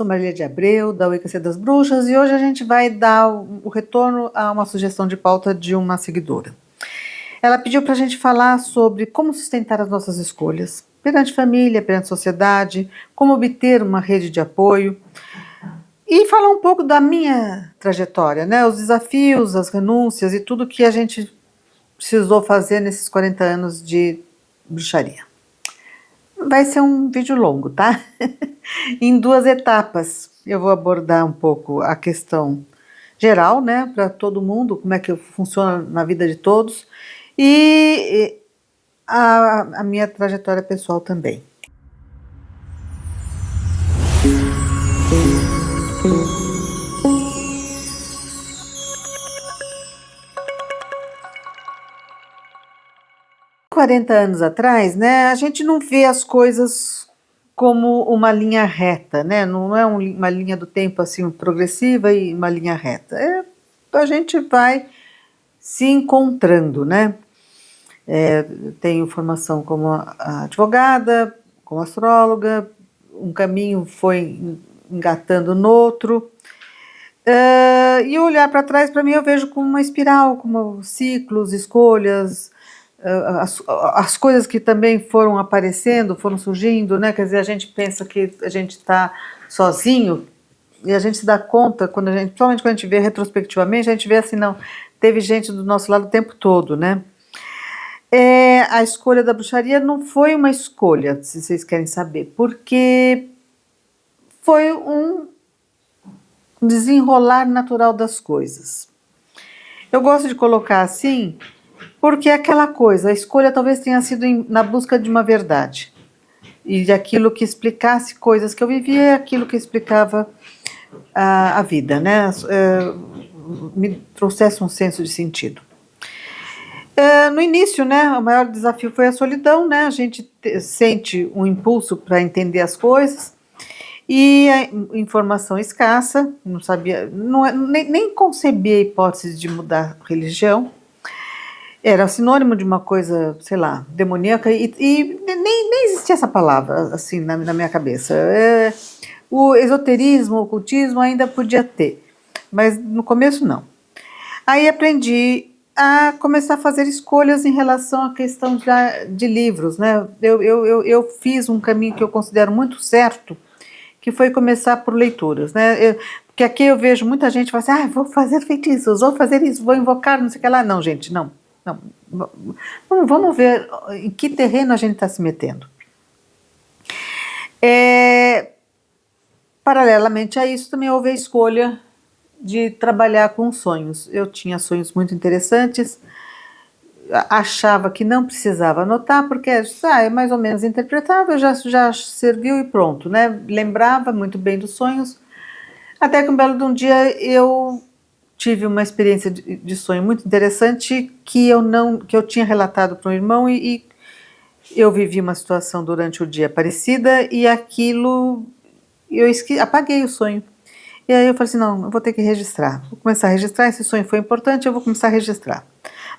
Sou Marília de Abreu, da UICC das Bruxas, e hoje a gente vai dar o retorno a uma sugestão de pauta de uma seguidora. Ela pediu para a gente falar sobre como sustentar as nossas escolhas, perante família, perante sociedade, como obter uma rede de apoio, e falar um pouco da minha trajetória, né? Os desafios, as renúncias e tudo que a gente precisou fazer nesses 40 anos de bruxaria. Vai ser um vídeo longo, tá? Em duas etapas. Eu vou abordar um pouco a questão geral, né, para todo mundo, como é que funciona na vida de todos, e a minha trajetória pessoal também. Há 40 anos atrás, né, a gente não vê as coisas como uma linha reta, né? Não é uma linha do tempo assim progressiva e uma linha reta. A gente vai se encontrando, né? Tenho formação como advogada, como astróloga, um caminho foi engatando no outro. E olhar para trás, para mim, eu vejo como uma espiral, como ciclos, escolhas, as coisas que também foram aparecendo, foram surgindo, né? Quer dizer, a gente pensa que a gente está sozinho e a gente se dá conta, principalmente quando a gente vê retrospectivamente, a gente vê assim, não, teve gente do nosso lado o tempo todo, né? A escolha da bruxaria não foi uma escolha, se vocês querem saber, porque foi um desenrolar natural das coisas. Eu gosto de colocar assim, porque é aquela coisa, a escolha talvez tenha sido na busca de uma verdade, e de aquilo que explicasse coisas que eu vivia, aquilo que explicava a vida, né? Me trouxesse um senso de sentido. No início, né, o maior desafio foi a solidão, né? A gente sente um impulso para entender as coisas e a informação escassa, não sabia, nem concebia a hipótese de mudar religião. Era sinônimo de uma coisa, sei lá, demoníaca, e nem existia essa palavra assim na minha cabeça. O esoterismo, o ocultismo ainda podia ter, mas no começo não. Aí aprendi a começar a fazer escolhas em relação à questão de livros, né? Eu fiz um caminho que eu considero muito certo, que foi começar por leituras, né? Porque aqui eu vejo muita gente falar assim, vou fazer feitiços, vou fazer isso, vou invocar, não sei o que lá. Não, gente, não. Vamos ver em que terreno a gente está se metendo. Paralelamente a isso, também houve a escolha de trabalhar com sonhos. Eu tinha sonhos muito interessantes, achava que não precisava anotar, porque é mais ou menos interpretável, já serviu e pronto, né? Lembrava muito bem dos sonhos, até que um belo de um dia eu tive uma experiência de sonho muito interessante que eu tinha relatado para um irmão e eu vivi uma situação durante o dia parecida e aquilo, apaguei o sonho. E aí eu falei assim, não, eu vou ter que registrar. Vou começar a registrar, esse sonho foi importante, eu vou começar a registrar.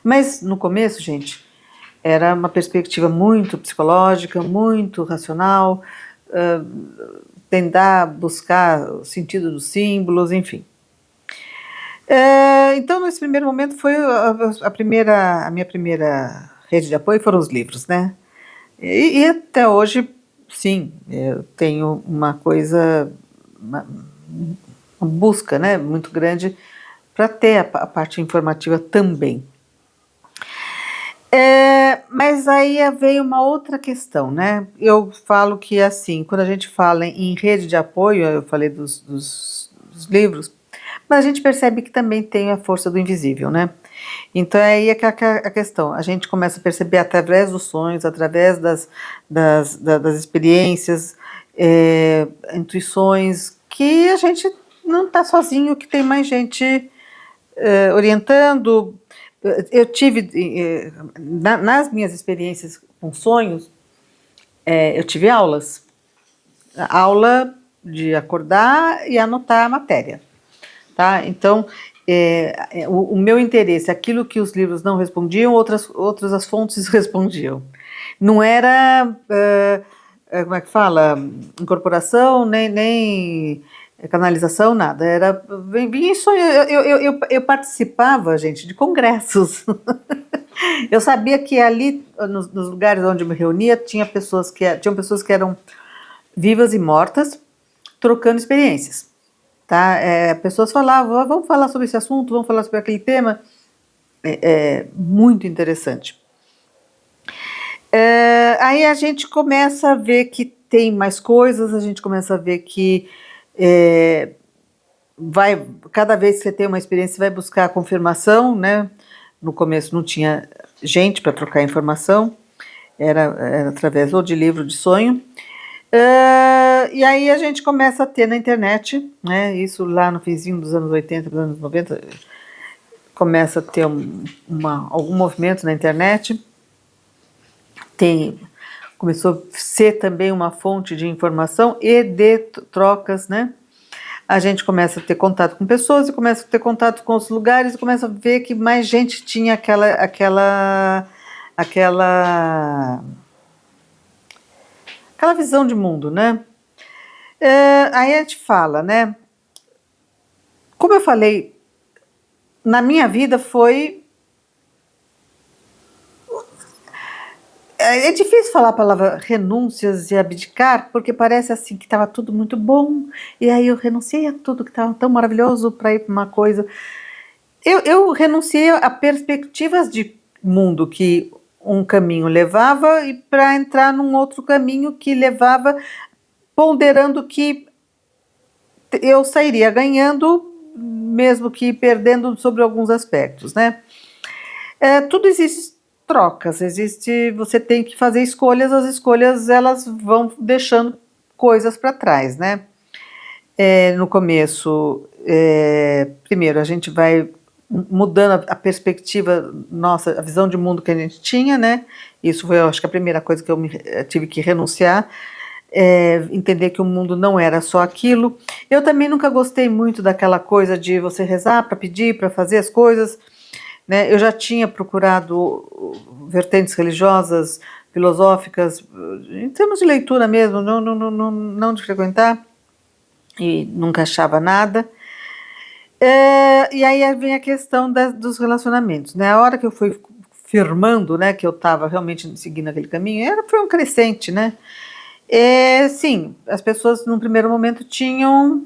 Mas no começo, gente, era uma perspectiva muito psicológica, muito racional, tentar buscar o sentido dos símbolos, enfim. Então, nesse primeiro momento, foi a minha primeira rede de apoio foram os livros, né? E até hoje, sim, eu tenho uma coisa, uma busca, né, muito grande para ter a parte informativa também. Mas aí veio uma outra questão, né? Eu falo que assim, quando a gente fala em rede de apoio, eu falei dos livros, mas a gente percebe que também tem a força do invisível, né? Então aí é que a questão, a gente começa a perceber através dos sonhos, através das experiências, intuições, que a gente não está sozinho, que tem mais gente orientando. Eu tive, nas minhas experiências com sonhos, eu tive aulas. Aula de acordar e anotar a matéria. Tá? Então, o meu interesse, aquilo que os livros não respondiam, outras as fontes respondiam. Não era como é que fala? Incorporação, nem canalização, nada. Era vinha em sonho. Eu participava, gente, de congressos. Eu sabia que ali, nos lugares onde eu me reunia, tinham pessoas que eram vivas e mortas, trocando experiências. Tá? Pessoas falavam, vamos falar sobre esse assunto, vamos falar sobre aquele tema. Muito interessante. Aí a gente começa a ver que tem mais coisas, a gente começa a ver que cada vez que você tem uma experiência, você vai buscar a confirmação, né? No começo não tinha gente para trocar informação, era através ou de livro de sonho. E aí a gente começa a ter na internet, né? Isso lá no finzinho dos anos 80, dos anos 90, começa a ter algum movimento na internet. Começou a ser também uma fonte de informação e de trocas, né? A gente começa a ter contato com pessoas e começa a ter contato com os lugares e começa a ver que mais gente tinha aquela visão de mundo, né? Aí a gente fala, né? Como eu falei, na minha vida foi... É difícil falar a palavra renúncias e abdicar, porque parece assim que estava tudo muito bom, e aí eu renunciei a tudo que estava tão maravilhoso para ir para uma coisa. Eu renunciei a perspectivas de mundo que um caminho levava e para entrar num outro caminho que levava, ponderando que eu sairia ganhando, mesmo que perdendo sobre alguns aspectos, né? Tudo existe trocas, você tem que fazer escolhas, as escolhas elas vão deixando coisas para trás, né? No começo, primeiro a gente vai mudando a perspectiva nossa, a visão de mundo que a gente tinha, né? Isso foi, eu acho que a primeira coisa que eu tive que renunciar, entender que o mundo não era só aquilo. Eu também nunca gostei muito daquela coisa de você rezar para pedir, para fazer as coisas, né? Eu já tinha procurado vertentes religiosas, filosóficas, em termos de leitura mesmo, não de frequentar, e nunca achava nada. E aí vem a questão dos relacionamentos, né? A hora que eu fui firmando, né, que eu estava realmente seguindo aquele caminho, foi um crescente, né? Sim, as pessoas num primeiro momento tinham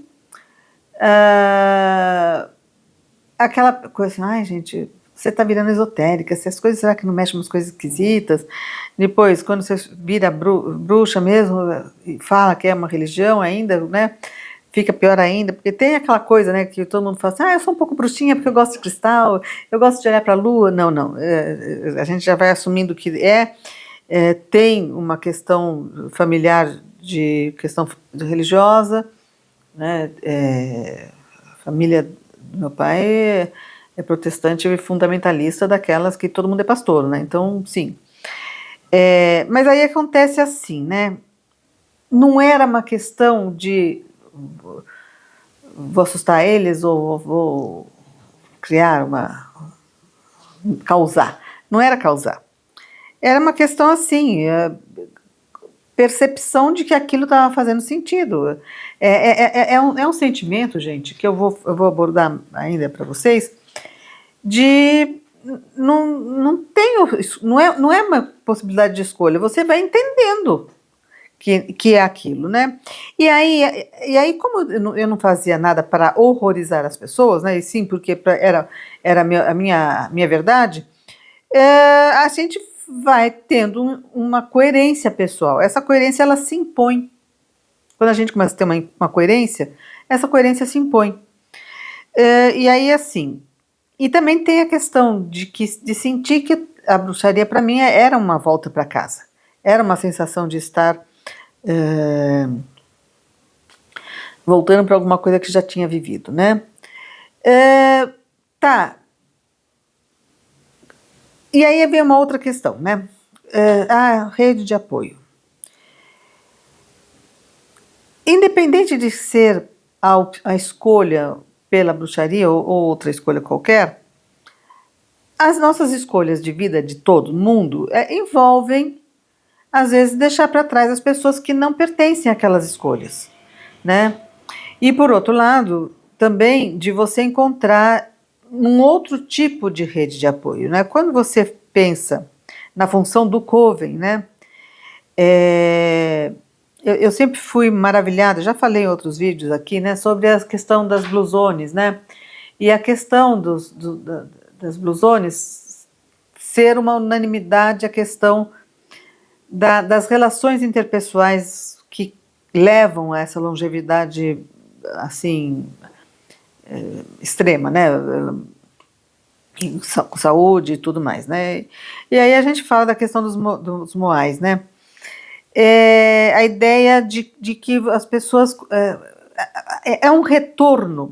aquela coisa assim, ai gente, você está virando esotérica, essas coisas, será que não mexe umas coisas esquisitas? Depois, quando você vira bruxa mesmo, e fala que é uma religião ainda, né? Fica pior ainda, porque tem aquela coisa, né, que todo mundo fala assim, eu sou um pouco bruxinha porque eu gosto de cristal, eu gosto de olhar para a lua. Não, a gente já vai assumindo que tem uma questão familiar, de questão religiosa, né, a família do meu pai é protestante e fundamentalista, daquelas que todo mundo é pastor, né, então sim. Mas aí acontece assim, né, não era uma questão de vou assustar eles ou vou criar causar. Não era causar. Era uma questão assim, percepção de que aquilo estava fazendo sentido. É um sentimento, gente, que eu vou abordar ainda para vocês, de não tenho, não é uma possibilidade de escolha, você vai entendendo que é aquilo, né? E aí como eu não fazia nada para horrorizar as pessoas, né? E sim, porque era a minha verdade, a gente vai tendo uma coerência pessoal. Essa coerência, ela se impõe. Quando a gente começa a ter uma coerência, essa coerência se impõe. E aí, assim, e também tem a questão de sentir que a bruxaria, para mim, era uma volta para casa. Era uma sensação de estar voltando para alguma coisa que já tinha vivido, né? Tá. E aí vem uma outra questão, né? Rede de apoio. Independente de ser a escolha pela bruxaria ou outra escolha qualquer, as nossas escolhas de vida de todo mundo envolvem às vezes, deixar para trás as pessoas que não pertencem àquelas escolhas, né? E, por outro lado, também de você encontrar um outro tipo de rede de apoio, né? Quando você pensa na função do Coven, né? Eu sempre fui maravilhada, já falei em outros vídeos aqui, né? Sobre a questão das Blue Zones, né? E a questão das Blue Zones ser uma unanimidade, a questão das relações interpessoais que levam a essa longevidade, assim, extrema, né? Com saúde e tudo mais, né? E aí a gente fala da questão dos moais, né? A ideia de que as pessoas... É um retorno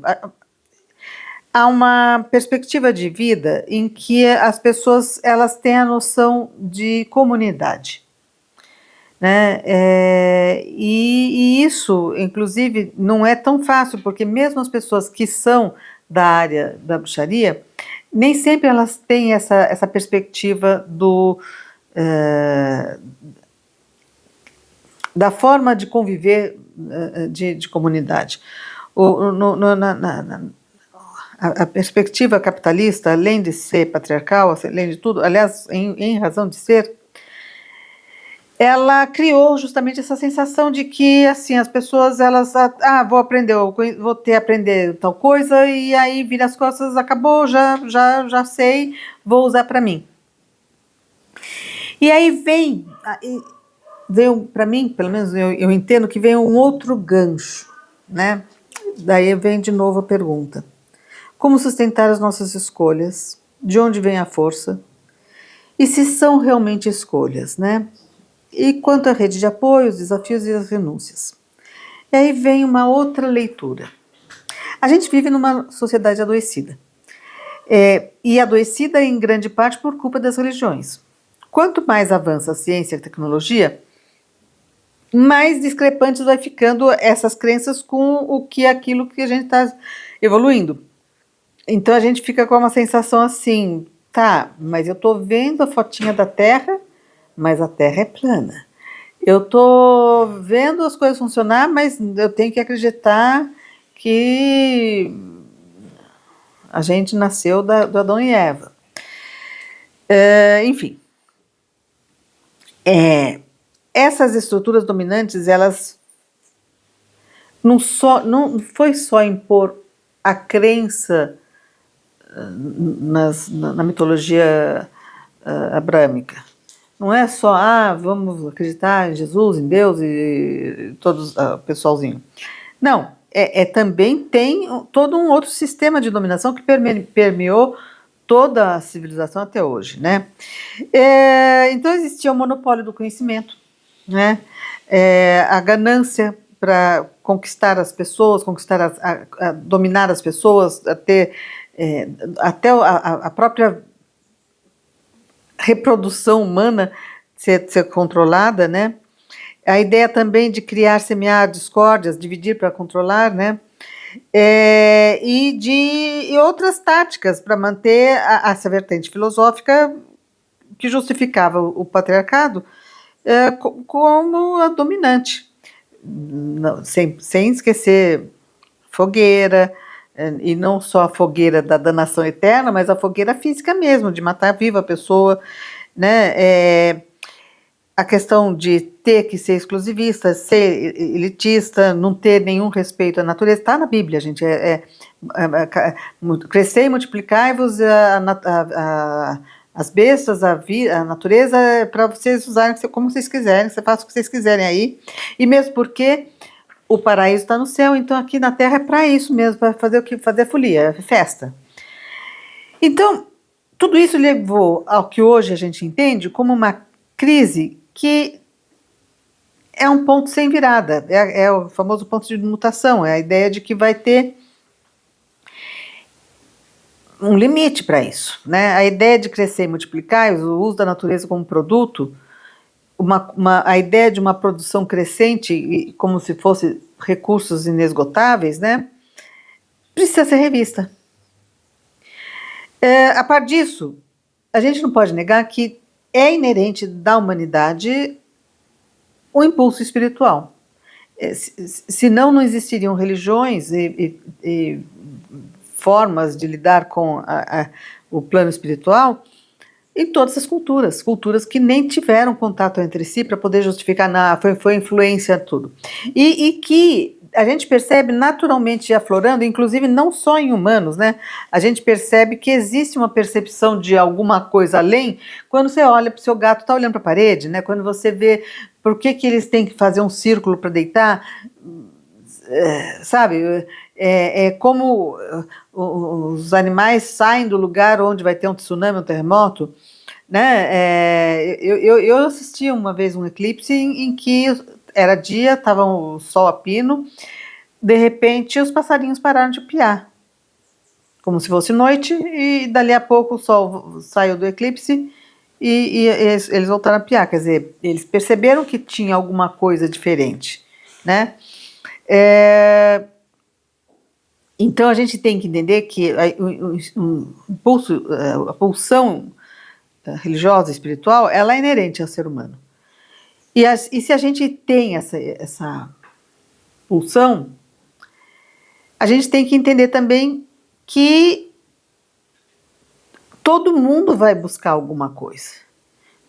a uma perspectiva de vida em que as pessoas elas têm a noção de comunidade, né? E isso, inclusive, não é tão fácil, porque mesmo as pessoas que são da área da bruxaria, nem sempre elas têm essa perspectiva da forma de conviver de comunidade. A perspectiva capitalista, além de ser patriarcal, além de tudo, aliás, em razão de ser, ela criou justamente essa sensação de que, assim, as pessoas, elas, vou aprender, vou aprender tal coisa, e aí vira as costas, acabou, já sei, vou usar para mim. E aí vem para mim, pelo menos eu entendo que vem um outro gancho, né? Daí vem de novo a pergunta: como sustentar as nossas escolhas? De onde vem a força? E se são realmente escolhas, né? E quanto à rede de apoio, os desafios e as renúncias? E aí vem uma outra leitura. A gente vive numa sociedade adoecida. E adoecida em grande parte por culpa das religiões. Quanto mais avança a ciência e a tecnologia, mais discrepantes vai ficando essas crenças com aquilo que a gente está evoluindo. Então a gente fica com uma sensação assim, tá, mas eu tô vendo a fotinha da Terra, mas a Terra é plana. Eu tô vendo as coisas funcionar, mas eu tenho que acreditar que a gente nasceu do Adão e Eva. Enfim. Essas estruturas dominantes, elas não foi só impor a crença na mitologia abrâmica. Não é só, vamos acreditar em Jesus, em Deus e todos o pessoalzinho. Não, também tem todo um outro sistema de dominação que permeou toda a civilização até hoje, né? Então existia o monopólio do conhecimento, né? A ganância para conquistar as pessoas, dominar as pessoas, até a própria reprodução humana ser controlada, né? A ideia também de criar, semear discórdias, dividir para controlar, né? E outras táticas para manter essa vertente filosófica que justificava o patriarcado como a dominante. Não, sem esquecer fogueira, e não só a fogueira da danação eterna, mas a fogueira física mesmo, de matar viva a pessoa, né? A questão de ter que ser exclusivista, ser elitista, não ter nenhum respeito à natureza, está na Bíblia, gente. Crescei e multiplicai-vos as bestas, a natureza, para vocês usarem como vocês quiserem, você faça o que vocês quiserem aí. E mesmo porque o paraíso está no céu, então aqui na terra é para isso mesmo, para fazer o que? Fazer folia, festa. Então, tudo isso levou ao que hoje a gente entende como uma crise que é um ponto sem virada, é o famoso ponto de mutação, é a ideia de que vai ter um limite para isso, né? A ideia de crescer e multiplicar, o uso da natureza como produto, a ideia de uma produção crescente, como se fosse recursos inesgotáveis, né? Precisa ser revista. A par disso, a gente não pode negar que é inerente da humanidade o impulso espiritual. Senão não existiriam religiões e formas de lidar com o plano espiritual em todas as culturas que nem tiveram contato entre si para poder justificar, foi influência, tudo. E que a gente percebe naturalmente aflorando, inclusive não só em humanos, né? A gente percebe que existe uma percepção de alguma coisa além quando você olha para o seu gato, está olhando para a parede, né? Quando você vê por que eles têm que fazer um círculo para deitar, sabe? Como os animais saem do lugar onde vai ter um tsunami, um terremoto, né? Eu assisti uma vez um eclipse em que era dia, estava o sol a pino, de repente os passarinhos pararam de piar, como se fosse noite, e dali a pouco o sol saiu do eclipse e eles voltaram a piar, quer dizer, eles perceberam que tinha alguma coisa diferente, né? Então a gente tem que entender que a pulsão religiosa, espiritual, ela é inerente ao ser humano. E se a gente tem essa pulsão, a gente tem que entender também que todo mundo vai buscar alguma coisa,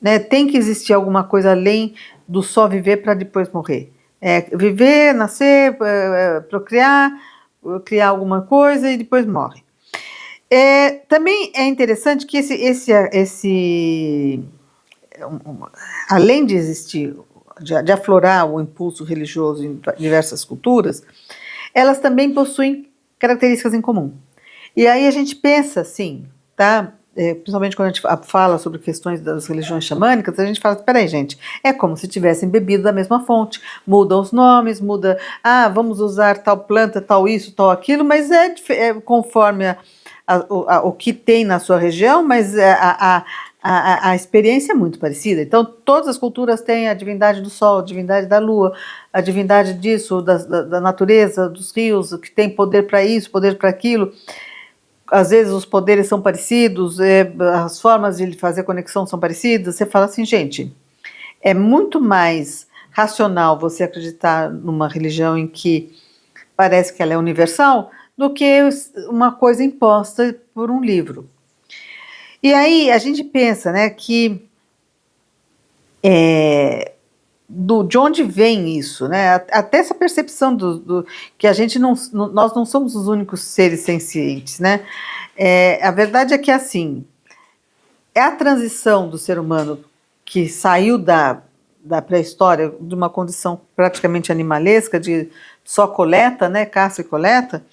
né? Tem que existir alguma coisa além do só viver para depois morrer. Viver, nascer, procriar, criar alguma coisa e depois morre. Também é interessante que além de existir, de aflorar o impulso religioso em diversas culturas, elas também possuem características em comum. E aí a gente pensa assim, tá? Principalmente quando a gente fala sobre questões das religiões xamânicas, a gente fala, peraí gente, é como se tivessem bebido da mesma fonte, mudam os nomes, vamos usar tal planta, tal isso, tal aquilo, mas conforme o que tem na sua região, mas a experiência é muito parecida. Então todas as culturas têm a divindade do sol, a divindade da lua, a divindade disso, da natureza, dos rios, que tem poder para isso, poder para aquilo. Às vezes os poderes são parecidos, as formas de fazer conexão são parecidas. Você fala assim, gente, é muito mais racional você acreditar numa religião em que parece que ela é universal do que uma coisa imposta por um livro. E aí a gente pensa, né, que de onde vem isso, né? Até essa percepção que nós não somos os únicos seres sencientes, né? A verdade é que assim, é a transição do ser humano que saiu da pré-história, de uma condição praticamente animalesca, de só coleta, né? Caça e coleta,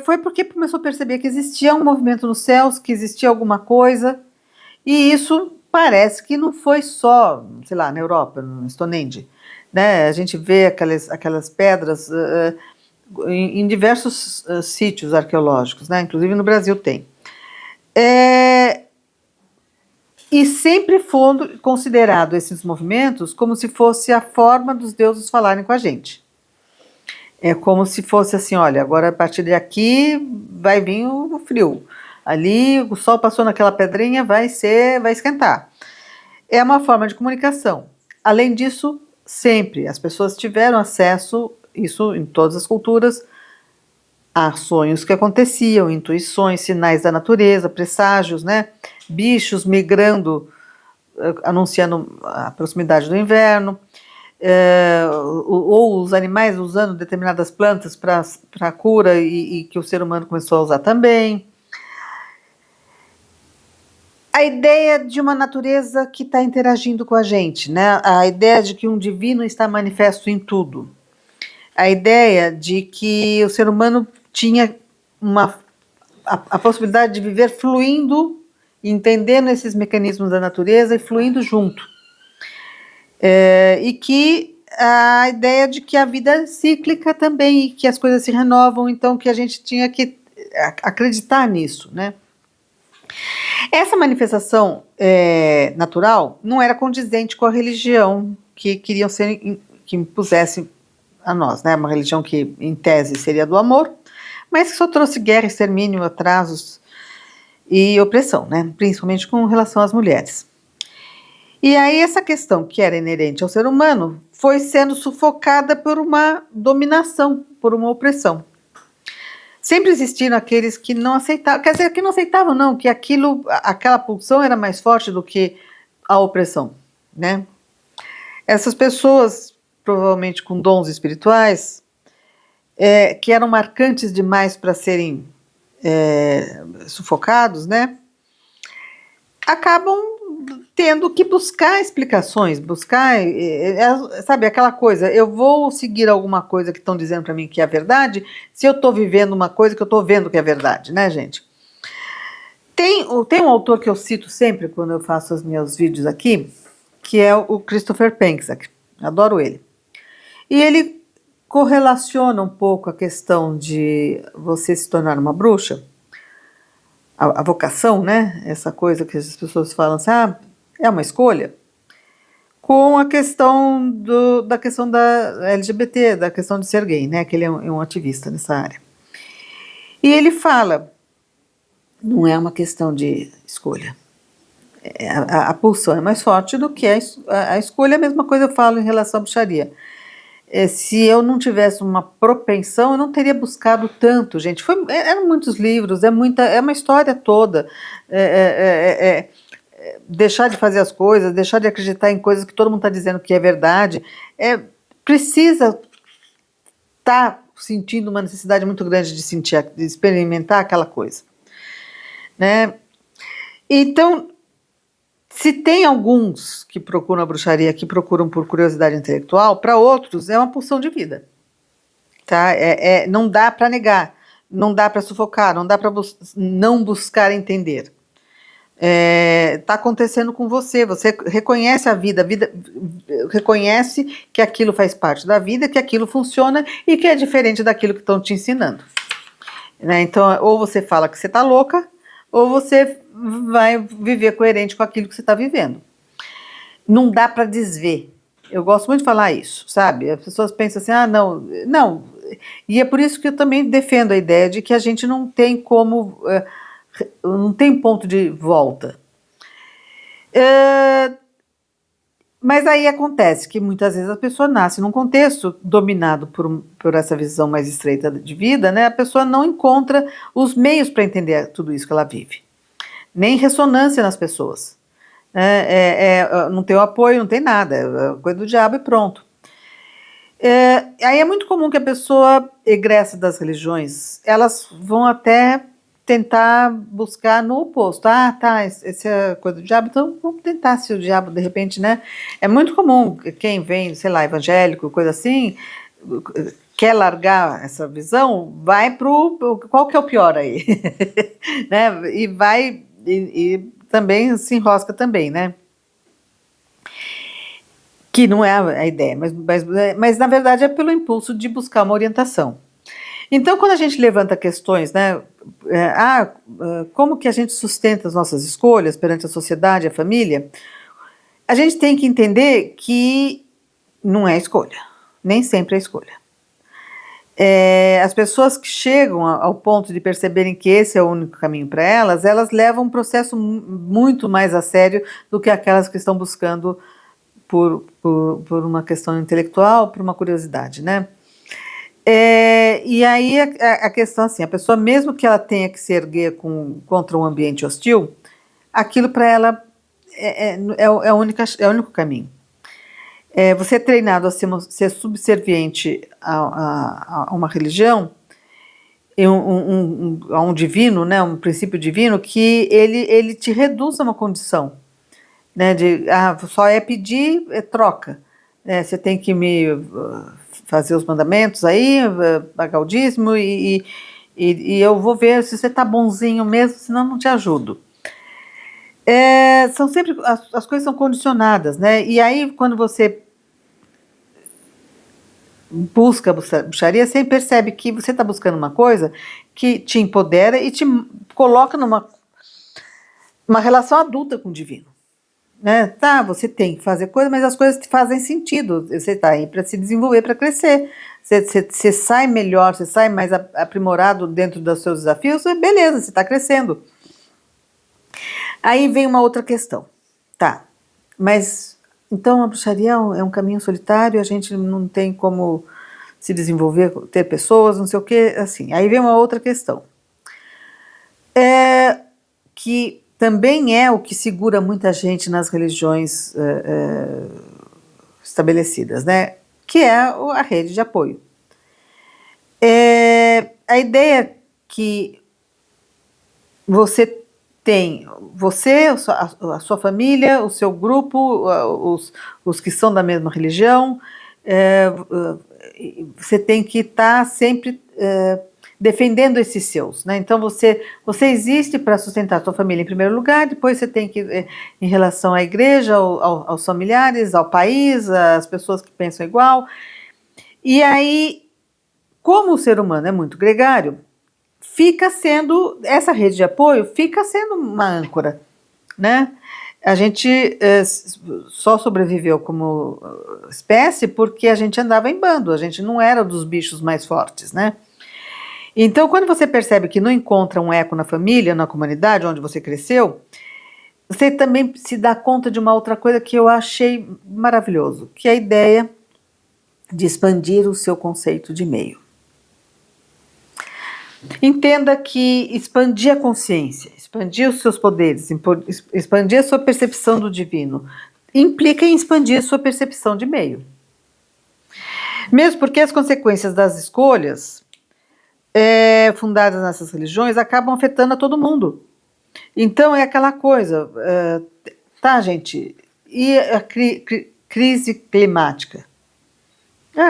foi porque começou a perceber que existia um movimento nos céus, que existia alguma coisa, e isso parece que não foi só, sei lá, na Europa, no Stonehenge, né? A gente vê aquelas pedras em diversos sítios arqueológicos, né? Inclusive no Brasil tem. E sempre foram considerados esses movimentos como se fosse a forma dos deuses falarem com a gente. É como se fosse assim, olha, agora a partir daqui vai vir o frio. Ali o sol passou naquela pedrinha, vai esquentar. É uma forma de comunicação. Além disso, sempre as pessoas tiveram acesso, isso em todas as culturas, a sonhos que aconteciam, intuições, sinais da natureza, presságios, né? Bichos migrando, anunciando a proximidade do inverno, ou os animais usando determinadas plantas para cura e que o ser humano começou a usar também. A ideia de uma natureza que está interagindo com a gente, né? A ideia de que um divino está manifesto em tudo. A ideia de que o ser humano tinha a possibilidade de viver fluindo, entendendo esses mecanismos da natureza e fluindo junto. E que a ideia de que a vida é cíclica também e que as coisas se renovam, então que a gente tinha que acreditar nisso, né? Essa manifestação natural não era condizente com a religião que queriam que impusessem a nós, né? Uma religião que, em tese, seria do amor, mas que só trouxe guerra, extermínio, atrasos e opressão, né? Principalmente com relação às mulheres. E aí essa questão que era inerente ao ser humano foi sendo sufocada por uma dominação, por uma opressão. Sempre existiram aqueles que não aceitavam, quer dizer, que não aceitavam não, que aquela pulsão era mais forte do que a opressão, né? Essas pessoas, provavelmente com dons espirituais, que eram marcantes demais para serem sufocados, né? Acabam tendo que buscar explicações, sabe, aquela coisa, eu vou seguir alguma coisa que estão dizendo para mim que é a verdade, se eu estou vivendo uma coisa que eu estou vendo que é verdade, né, gente? Tem um autor que eu cito sempre quando eu faço os meus vídeos aqui, que é o Christopher Penczak, adoro ele. E ele correlaciona um pouco a questão de você se tornar uma bruxa, a vocação, né? Essa coisa que as pessoas falam assim, é uma escolha, com a questão da questão da LGBT, da questão de ser gay, né? Que ele é um ativista nessa área. E ele fala, não é uma questão de escolha. A pulsão é mais forte do que a escolha. A mesma coisa eu falo em relação à bruxaria. Se eu não tivesse uma propensão, eu não teria buscado tanto, gente. Eram muitos livros, é uma história toda. Deixar de fazer as coisas, deixar de acreditar em coisas que todo mundo está dizendo que é verdade. Precisa estar sentindo uma necessidade muito grande de experimentar aquela coisa, né? Então, se tem alguns que procuram a bruxaria, que procuram por curiosidade intelectual, para outros é uma pulsão de vida, tá? Não dá para negar, não dá para sufocar, não dá para não buscar entender. Está acontecendo com você reconhece a vida reconhece que aquilo faz parte da vida, que aquilo funciona e que é diferente daquilo que estão te ensinando, né? Então, ou você fala que você está louca, ou você vai viver coerente com aquilo que você está vivendo. Não dá para desver. Eu gosto muito de falar isso, sabe? As pessoas pensam assim, não. E é por isso que eu também defendo a ideia de que a gente não tem como, não tem ponto de volta. Mas aí acontece que muitas vezes a pessoa nasce num contexto dominado por essa visão mais estreita de vida, né? A pessoa não encontra os meios para entender tudo isso que ela vive, nem ressonância nas pessoas. Não tem o apoio, não tem nada, é coisa do diabo e pronto. Aí é muito comum que a pessoa egressa das religiões, elas vão até tentar buscar no oposto. Essa é coisa do diabo, então vamos tentar se o diabo, de repente, né? É muito comum quem vem, sei lá, evangélico, coisa assim, quer largar essa visão, vai qual que é o pior aí? Né? E vai, e também se enrosca também, né? Que não é a ideia, mas na verdade é pelo impulso de buscar uma orientação. Então, quando a gente levanta questões, né, como que a gente sustenta as nossas escolhas perante a sociedade, a família, a gente tem que entender que não é escolha, nem sempre é escolha. As pessoas que chegam ao ponto de perceberem que esse é o único caminho para elas levam um processo muito mais a sério do que aquelas que estão buscando por uma questão intelectual, por uma curiosidade, né? E aí a questão assim, a pessoa mesmo que ela tenha que se erguer contra um ambiente hostil, aquilo para ela é o único caminho. Você é treinado a ser subserviente a uma religião, a um divino, né, um princípio divino, que ele te reduz a uma condição, né, só é pedir, troca. Você tem que me fazer os mandamentos aí, pagar o dízimo e eu vou ver se você está bonzinho mesmo, senão não te ajudo. São sempre, as coisas são condicionadas, né? E aí quando você busca a bruxaria, você percebe que você está buscando uma coisa que te empodera e te coloca numa relação adulta com o divino. Né? Você tem que fazer coisas, mas as coisas fazem sentido. Você está aí para se desenvolver, para crescer. Você sai melhor, você sai mais aprimorado dentro dos seus desafios, beleza, você está crescendo. Aí vem uma outra questão. Mas, então, a bruxaria é um caminho solitário, a gente não tem como se desenvolver, ter pessoas, não sei o que, assim. Aí vem uma outra questão, que também é o que segura muita gente nas religiões estabelecidas, né? Que é a rede de apoio. A ideia que você tem, você, a sua família, o seu grupo, os que são da mesma religião, você tem que estar sempre defendendo esses seus, né? Então você existe para sustentar a sua família em primeiro lugar, depois você tem que, em relação à igreja, aos familiares, ao país, às pessoas que pensam igual. E aí, como o ser humano é muito gregário, essa rede de apoio fica sendo uma âncora, né? A gente só sobreviveu como espécie porque a gente andava em bando, a gente não era dos bichos mais fortes, né? Então, quando você percebe que não encontra um eco na família, na comunidade onde você cresceu, você também se dá conta de uma outra coisa que eu achei maravilhoso, que é a ideia de expandir o seu conceito de meio. Entenda que expandir a consciência, expandir os seus poderes, expandir a sua percepção do divino, implica em expandir a sua percepção de meio. Mesmo porque as consequências das escolhas fundadas nessas religiões acabam afetando a todo mundo. Então é aquela coisa, tá, gente? E a crise climática?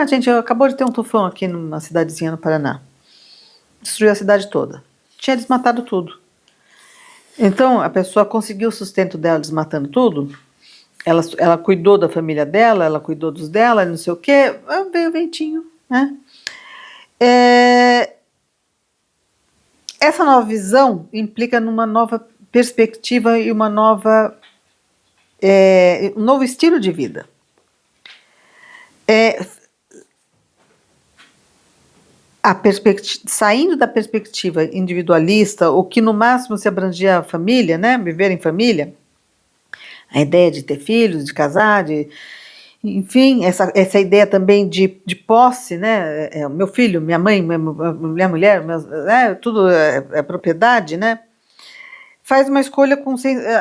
Gente, acabou de ter um tufão aqui numa cidadezinha no Paraná. Destruiu a cidade toda. Tinha desmatado tudo. Então, a pessoa conseguiu o sustento dela desmatando tudo. Ela cuidou da família dela, ela cuidou dos dela, não sei o quê. Veio o ventinho, né? Essa nova visão implica numa nova perspectiva e um novo estilo de vida. Saindo da perspectiva individualista, o que no máximo se abrangia a família, né, viver em família, a ideia de ter filhos, de casar, enfim, essa ideia também de posse, né, meu filho, minha mãe, minha mulher, tudo é propriedade, né, faz uma escolha,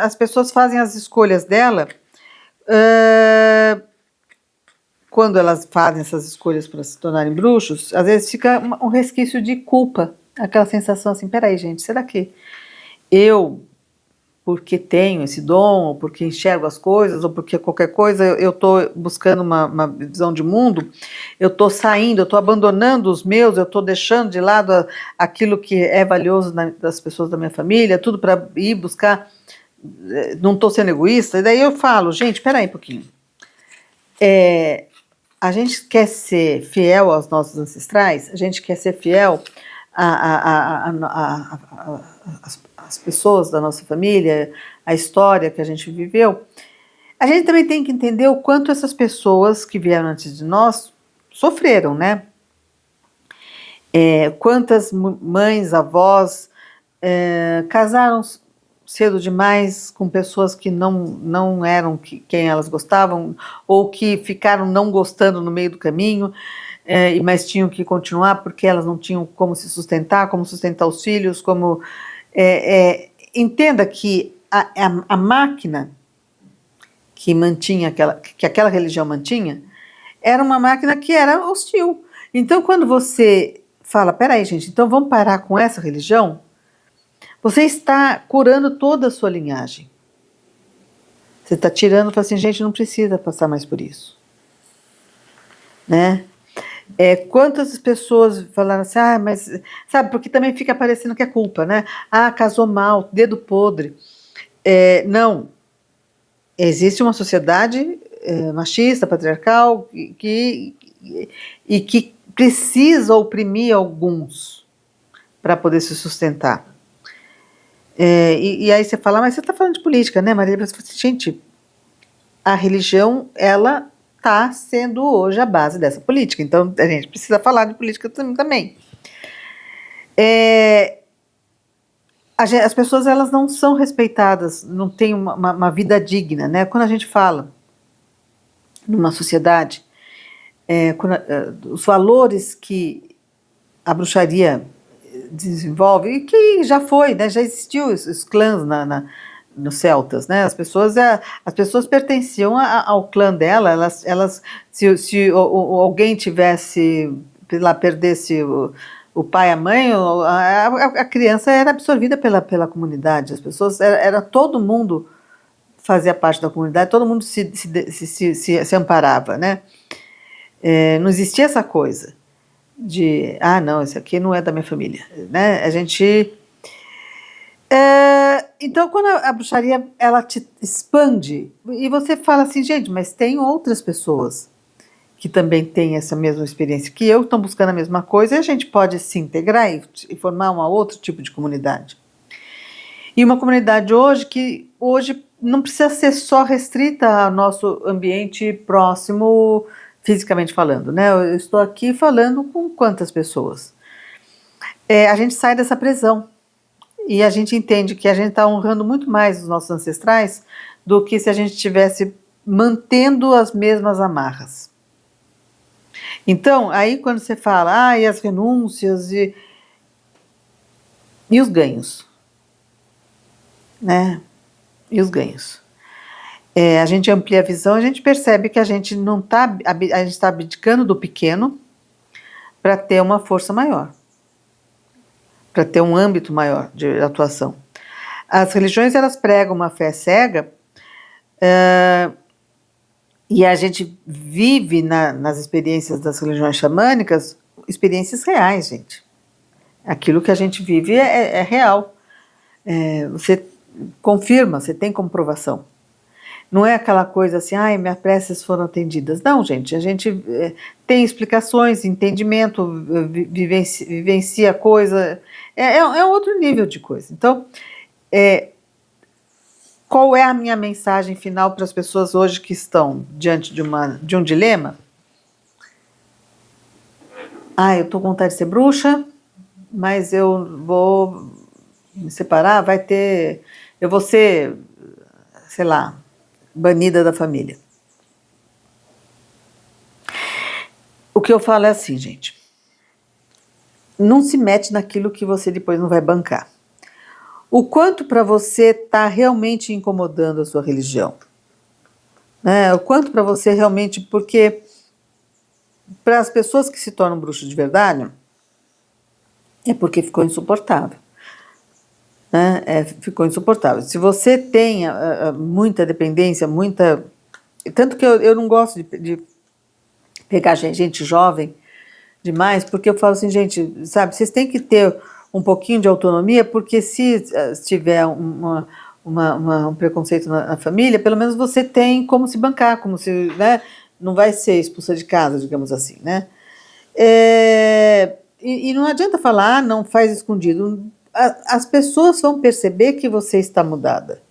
as pessoas fazem as escolhas dela, quando elas fazem essas escolhas para se tornarem bruxos, às vezes fica um resquício de culpa, aquela sensação assim, peraí gente, será que eu, porque tenho esse dom, ou porque enxergo as coisas, ou porque qualquer coisa, eu estou buscando uma visão de mundo, eu estou saindo, eu estou abandonando os meus, eu estou deixando de lado aquilo que é valioso das pessoas da minha família, tudo para ir buscar, não estou sendo egoísta, e daí eu falo, gente, peraí um pouquinho, a gente quer ser fiel aos nossos ancestrais, a gente quer ser fiel às pessoas da nossa família, a história que a gente viveu. A gente também tem que entender o quanto essas pessoas que vieram antes de nós sofreram, né? Quantas mães, avós casaram cedo demais com pessoas que não eram quem elas gostavam, ou que ficaram não gostando no meio do caminho, mas tinham que continuar porque elas não tinham como se sustentar, como sustentar os filhos, como... entenda que a máquina que mantinha que aquela religião mantinha, era uma máquina que era hostil. Então, quando você fala, peraí, gente, então vamos parar com essa religião, você está curando toda a sua linhagem. Você está tirando, fala assim, gente, não precisa passar mais por isso. Né? Quantas pessoas falaram assim, mas... Sabe, porque também fica parecendo que é culpa, né? Casou mal, dedo podre. Não. Existe uma sociedade machista, patriarcal, que precisa oprimir alguns para poder se sustentar. E aí você fala, mas você está falando de política, né, Maria? Você fala assim, gente, a religião, ela está sendo hoje a base dessa política, então a gente precisa falar de política também. as pessoas elas não são respeitadas, não têm uma vida digna, né? Quando a gente fala numa sociedade, os valores que a bruxaria desenvolve, e que já foi, né? Já existiu os clãs nos celtas, né? As pessoas pertenciam ao clã dela, se alguém tivesse, lá, perdesse o pai, a mãe, a criança era absorvida pela comunidade, as pessoas, era todo mundo fazia parte da comunidade, todo mundo se amparava, né? Não existia essa coisa de, não, esse aqui não é da minha família, né? A gente... então, quando a bruxaria, ela te expande, e você fala assim, gente, mas tem outras pessoas que também têm essa mesma experiência que eu, estão buscando a mesma coisa, e a gente pode se integrar e formar um outro tipo de comunidade. E uma comunidade que hoje não precisa ser só restrita ao nosso ambiente próximo, fisicamente falando, né? Eu estou aqui falando com quantas pessoas? A gente sai dessa prisão e a gente entende que a gente está honrando muito mais os nossos ancestrais do que se a gente estivesse mantendo as mesmas amarras. Então, aí quando você fala, e as renúncias e os ganhos, né? E os ganhos. A gente amplia a visão, a gente percebe que a gente não está, a gente está abdicando do pequeno para ter uma força maior, para ter um âmbito maior de atuação. As religiões, elas pregam uma fé cega, e a gente vive nas experiências das religiões xamânicas, experiências reais, gente. Aquilo que a gente vive é real. Você confirma, você tem comprovação. Não é aquela coisa assim, minhas preces foram atendidas. Não, gente, a gente tem explicações, entendimento, vivencia a coisa, é outro nível de coisa. Então, qual é a minha mensagem final para as pessoas hoje que estão diante de um dilema? Eu estou com vontade de ser bruxa, mas eu vou me separar, eu vou ser, sei lá, banida da família. O que eu falo é assim, gente, não se mete naquilo que você depois não vai bancar. O quanto para você está realmente incomodando a sua religião, né? O quanto para você realmente, porque para as pessoas que se tornam bruxas de verdade, é porque ficou insuportável. Né? Ficou insuportável. Se você tem muita dependência, tanto que eu não gosto de pegar gente jovem demais, porque eu falo assim, gente, sabe, vocês têm que ter um pouquinho de autonomia, porque se tiver um preconceito na família, pelo menos você tem como se bancar, como se, né, não vai ser expulsa de casa, digamos assim, né? E não adianta falar, não faz escondido. As pessoas vão perceber que você está mudada.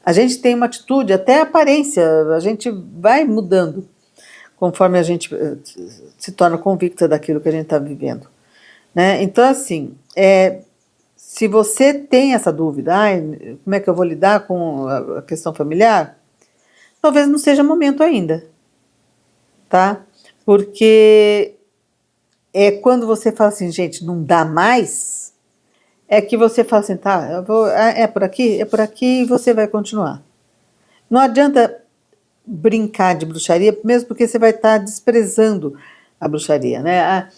A gente tem uma atitude, até a aparência, a gente vai mudando conforme a gente se torna convicta daquilo que a gente está vivendo. Né? Então, assim, se você tem essa dúvida, como é que eu vou lidar com a questão familiar? Talvez não seja momento ainda, tá? Porque quando você fala assim, gente, não dá mais, é que você fala assim, tá, é por aqui, e você vai continuar. Não adianta brincar de bruxaria, mesmo porque você vai estar desprezando a bruxaria, né?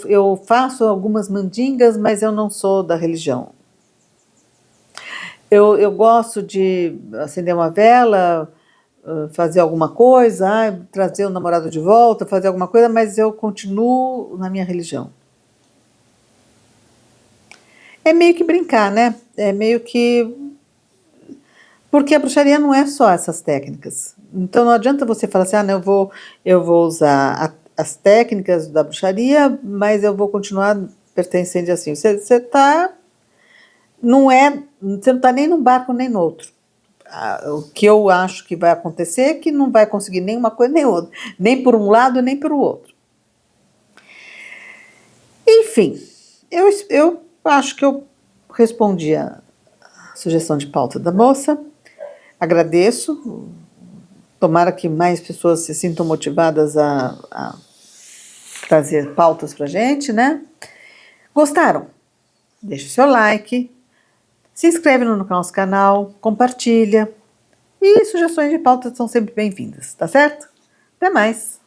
Eu faço algumas mandingas, mas eu não sou da religião. Eu gosto de acender uma vela, fazer alguma coisa, trazer o namorado de volta, fazer alguma coisa, mas eu continuo na minha religião. É meio que brincar, né? É meio que... Porque a bruxaria não é só essas técnicas. Então não adianta você falar assim, não, eu vou usar as técnicas da bruxaria, mas eu vou continuar pertencendo assim. Você não está nem num barco nem no outro. O que eu acho que vai acontecer é que não vai conseguir nem uma coisa nem outra, nem por um lado nem por outro. Enfim, eu acho que eu respondi a sugestão de pauta da moça. Agradeço. Tomara que mais pessoas se sintam motivadas a trazer pautas pra gente, né? Gostaram? Deixa o seu like, se inscreve no nosso canal, compartilha. E sugestões de pautas são sempre bem-vindas, tá certo? Até mais!